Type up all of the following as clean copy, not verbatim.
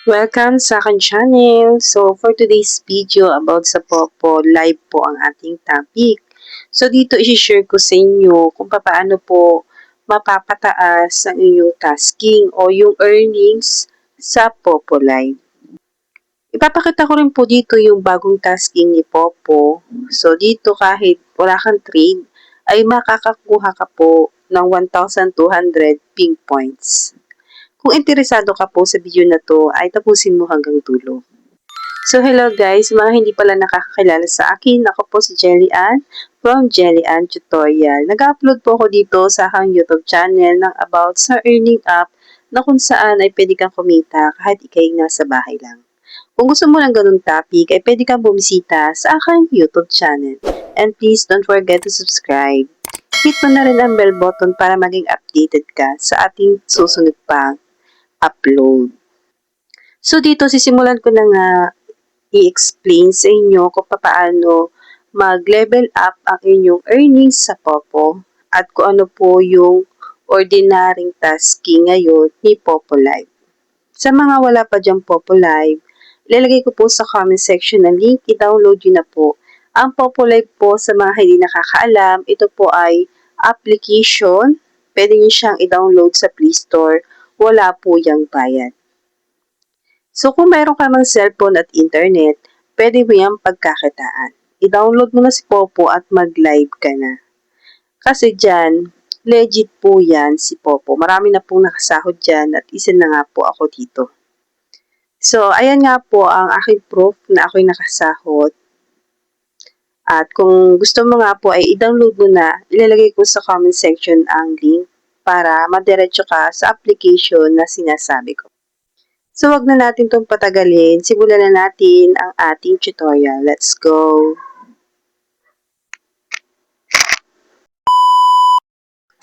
Welcome sa akin channel. So, for today's video about sa Popo, live po ang ating topic. So, dito i-share ko sa inyo kung paano po mapapataas ang inyong tasking o yung earnings sa Popo Live. Ipapakita ko rin po dito yung bagong tasking ni Popo. So, dito kahit wala kang trade, ay makakakuha ka po ng 1,200 ping points. Kung interesado ka po sa video na to, ay tapusin mo hanggang dulo. So hello guys, mga hindi pala nakakakilala sa akin, ako po si Jelly Ann from Jelly Ann Tutorial. Nag-upload po ako dito sa aking YouTube channel ng about sa earning app na kung saan ay pwede kang kumita kahit ikay nasa bahay lang. Kung gusto mo ng ganung topic, ay pwede kang bumisita sa aking YouTube channel. And please don't forget to subscribe. Hit mo na rin ang bell button para maging updated ka sa ating susunod pang upload. So dito sisimulan ko na nga i-explain sa inyo kung paano mag-level up ang inyong earnings sa Popo at kung ano po yung ordinaryong tasking ngayon ni Popo Live. Sa mga wala pa dyan Popo Live, ilalagay ko po sa comment section na link, i-download yun na po. Ang Popo Live po sa mga hindi nakakaalam, ito po ay application, pwede nyo siyang i-download sa Play Store, wala po yung bayad. So kung mayroon ka ng cellphone at internet, pwede mo yung pagkakitaan. I-download mo na si Popo at mag-live ka na. Kasi dyan, legit po yan si Popo. Marami na pong nakasahod dyan at isa na nga po ako dito. So, ayan nga po ang aking proof na ako'y nakasahod. At kung gusto mo nga po ay i-download mo na, ilalagay ko sa comment section ang link para madiretso ka sa application na sinasabi ko. So, wag na natin itong patagalin. Simulan na natin ang ating tutorial. Let's go!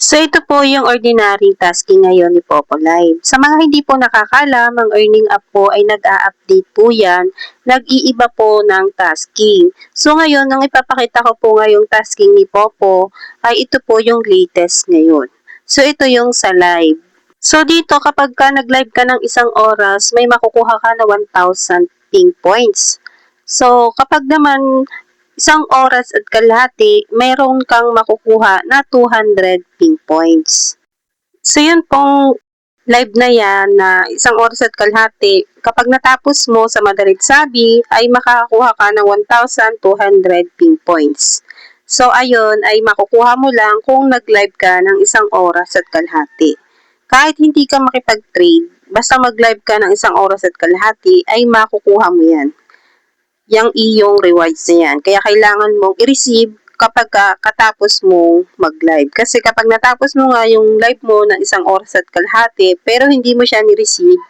So, ito po yung ordinary tasking ngayon ni Popo Live. Sa mga hindi po nakakalam, ang earning app po ay nag-a-update po yan. Nag-iiba po ng tasking. So, ngayon, ang ipapakita ko po ngayong tasking ni Popo ay ito po yung latest ngayon. So, ito yung sa live. So, dito kapag ka nag-live ka ng isang oras, may makukuha ka na 1,000 ping points. So, kapag naman isang oras at kalahati, mayroon kang makukuha na 200 ping points. So, yun pong live na yan na isang oras at kalahati, kapag natapos mo sa madalit sabi, ay makakakuha ka ng 1,200 ping points. So, ayun ay makukuha mo lang kung nag-live ka ng isang oras at kalahati. Kahit hindi ka makipag-trade, basta mag-live ka ng isang oras at kalahati, ay makukuha mo yan. Yang iyong rewards na yan. Kaya kailangan mong i-receive kapag katapos mong mag-live. Kasi kapag natapos mo nga yung live mo ng isang oras at kalahati, pero hindi mo siya ni-receive,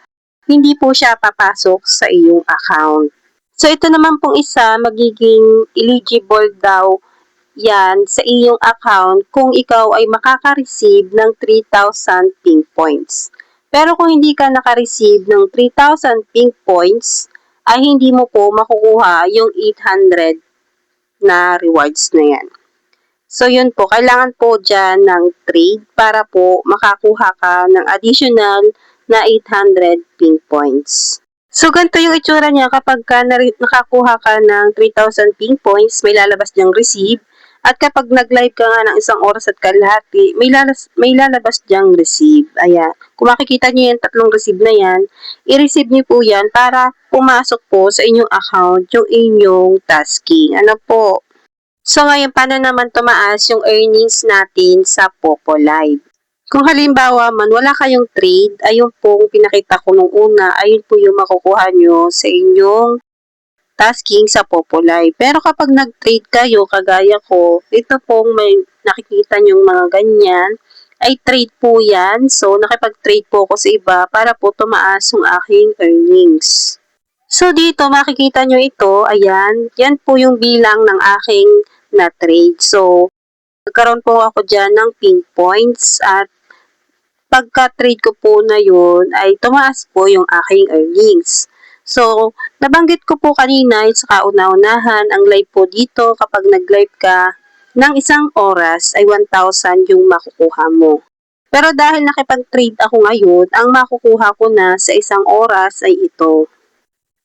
hindi po siya papasok sa iyong account. So, ito naman pong isa, magiging eligible daw yan sa iyong account kung ikaw ay makaka-receive ng 3,000 ping points. Pero kung hindi ka naka-receive ng 3,000 ping points, ay hindi mo po makukuha yung 800 na rewards na yan. So, yun po. Kailangan po dyan ng trade para po makakuha ka ng additional na 800 ping points. So, ganito yung itsura niya kapag ka nakakuha ka ng 3,000 ping points, may lalabas niyang receive. At kapag nag-live ka nga ng isang oras at kalahati, may lalabas diyang receive. Ayan. Kung makikita niyo yung tatlong receive na yan, i-receive niyo po yan para pumasok po sa inyong account yung inyong tasking. Ano po? So, ngayon, paano naman tumaas yung earnings natin sa Popo Live? Kung halimbawa man, wala kayong trade, ayun po, pinakita ko nung una, ayun po yung makukuha nyo sa inyong tasking sa Popo Live. Pero kapag nag-trade kayo, kagaya ko, ito pong may nakikita nyong mga ganyan, ay trade po yan. So, nakipag-trade po ako sa iba para po tumaas yung aking earnings. So, dito makikita nyo ito, ayan, yan po yung bilang ng aking na-trade. So, nagkaroon po ako dyan ng ping points at pagka-trade ko po na yun ay tumaas po yung aking earnings. So, nabanggit ko po kanina sa kauna-unahan, ang live po dito, kapag nag-live ka ng isang oras ay 1,000 yung makukuha mo. Pero dahil nakipag-trade ako ngayon, ang makukuha ko na sa isang oras ay ito.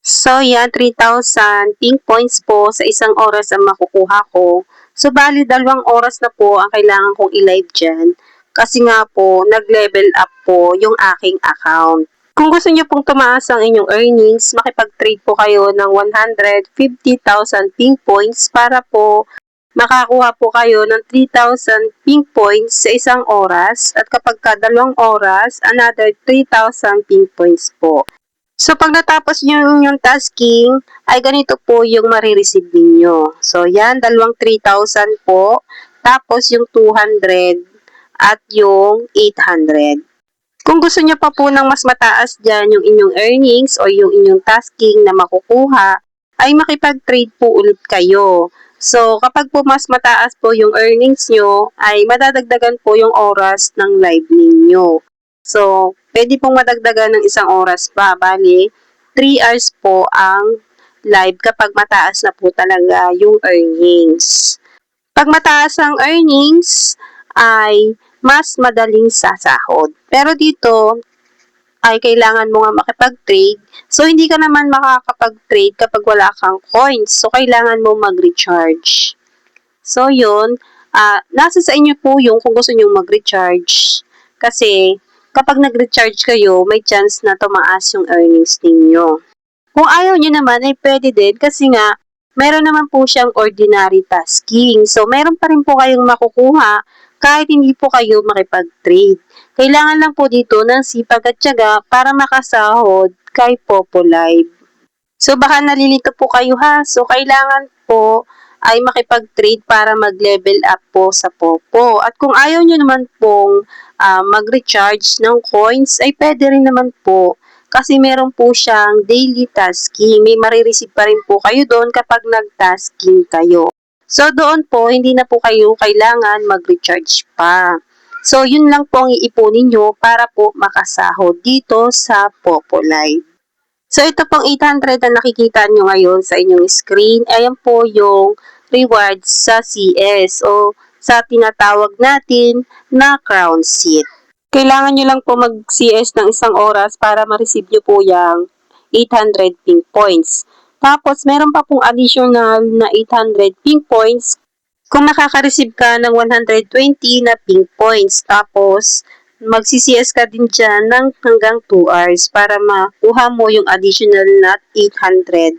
So yan, 3,000 pink points po sa isang oras ang makukuha ko. So bali, 2 oras na po ang kailangan kong i-live dyan. Kasi nga po, nag-level up po yung aking account. Kung gusto niyo pong tumaas ang inyong earnings, makipag-trade po kayo ng 150,000 pink points para po makakuha po kayo ng 3,000 pink points sa isang oras at kapag ka 2 oras, another 3,000 pink points po. So, pag natapos nyo yung tasking, ay ganito po yung marireceive ninyo. So, yan, 3,000 po, tapos yung 200 at yung 800. Kung gusto nyo pa po ng mas mataas dyan yung inyong earnings o yung inyong tasking na makukuha, ay makipag-trade po ulit kayo. So, kapag po mas mataas po yung earnings nyo, ay madadagdagan po yung oras ng live ninyo. So, pwede pong madagdagan ng 1 oras pa. Bali, 3 hours po ang live kapag mataas na po talaga yung earnings. Pag mataas ang earnings, ay mas madaling sasahod. Pero dito, ay kailangan mo nga makipag-trade. So, hindi ka naman makakapag-trade kapag wala kang coins. So, kailangan mo mag-recharge. So, yun. Nasa sa inyo po yung kung gusto nyo mag-recharge. Kasi, kapag nag-recharge kayo, may chance na tumaas yung earnings ninyo. Kung ayaw nyo naman, ay pwede din kasi nga, meron naman po siyang ordinary tasking. So, meron pa rin po kayong makukuha kahit hindi po kayo makipag-trade. Kailangan lang po dito ng sipag at tiyaga para makasahod kay Popo Live. So, baka nalilito po kayo ha. So, kailangan po ay makipag-trade para mag-level up po sa Popo. At kung ayaw nyo naman pong mag-recharge ng coins, ay pwede rin naman po. Kasi meron po siyang daily tasking. May marireceive pa rin po kayo doon kapag nag-tasking kayo. So, doon po, hindi na po kayo kailangan mag-recharge pa. So, yun lang po ang iipunin nyo para po makasahod dito sa Popo Live. So, ito pong 800 na nakikita nyo ngayon sa inyong screen. Ayan po yung rewards sa CS o sa tinatawag natin na crown seat. Kailangan nyo lang po mag-CS ng 1 oras para ma-receive nyo po yung 800 pink points. Tapos, meron pa pong additional na 800 pink points kung nakaka-receive ka ng 120 na pink points. Tapos, mag-CCS ka din dyan ng hanggang 2 hours para makuha mo yung additional na 800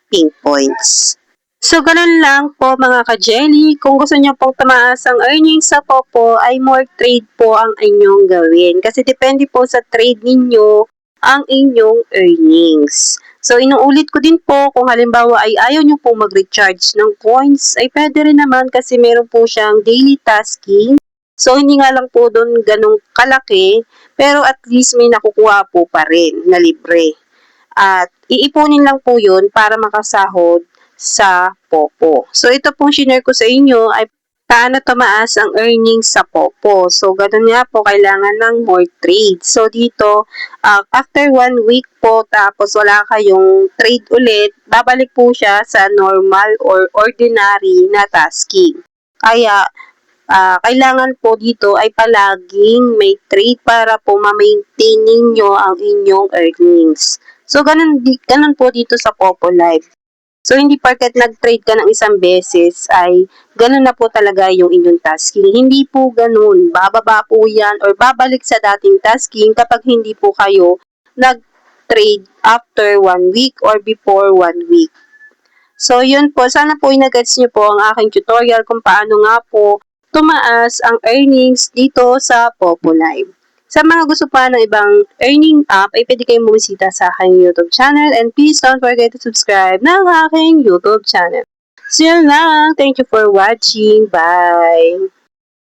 pink points. So, ganun lang po mga ka-jelly. Kung gusto nyo pong tumaas ang earnings sa Popo, ay more trade po ang inyong gawin. Kasi depende po sa trade ninyo ang inyong earnings. So, inuulit ko din po, kung halimbawa ay ayaw nyo pong mag-recharge ng coins, ay pwede rin naman kasi meron po siyang daily tasking. So, hindi nga lang po doon ganong kalaki, pero at least may nakukuha po pa rin na libre. At iipunin lang po yun para makasahod sa Popo. So, ito pong share ko sa inyo ay paano tumaas ang earnings sa Popo. So, ganun nga po, kailangan ng more trade. So, dito, after 1 week po, tapos wala kayong trade ulit, babalik po siya sa normal or ordinary na tasking. Kaya, kailangan po dito ay palaging may trade para po ma-maintain ninyo ang inyong earnings. So, ganun po dito sa Popo Live. So, hindi porket nag-trade ka ng 1 beses ay ganun na po talaga yung inyong tasking. Hindi po ganun. Bababa po yan or babalik sa dating tasking kapag hindi po kayo nag-trade after 1 week or before 1 week. So, yun po. Sana po inagets nyo po ang aking tutorial kung paano nga po tumaas ang earnings dito sa Popo Live. Sa mga gusto pa ng ibang earning app, ay pwede kayong bumisita sa aking YouTube channel and please don't forget to subscribe ng aking YouTube channel. So yun lang. Thank you for watching. Bye!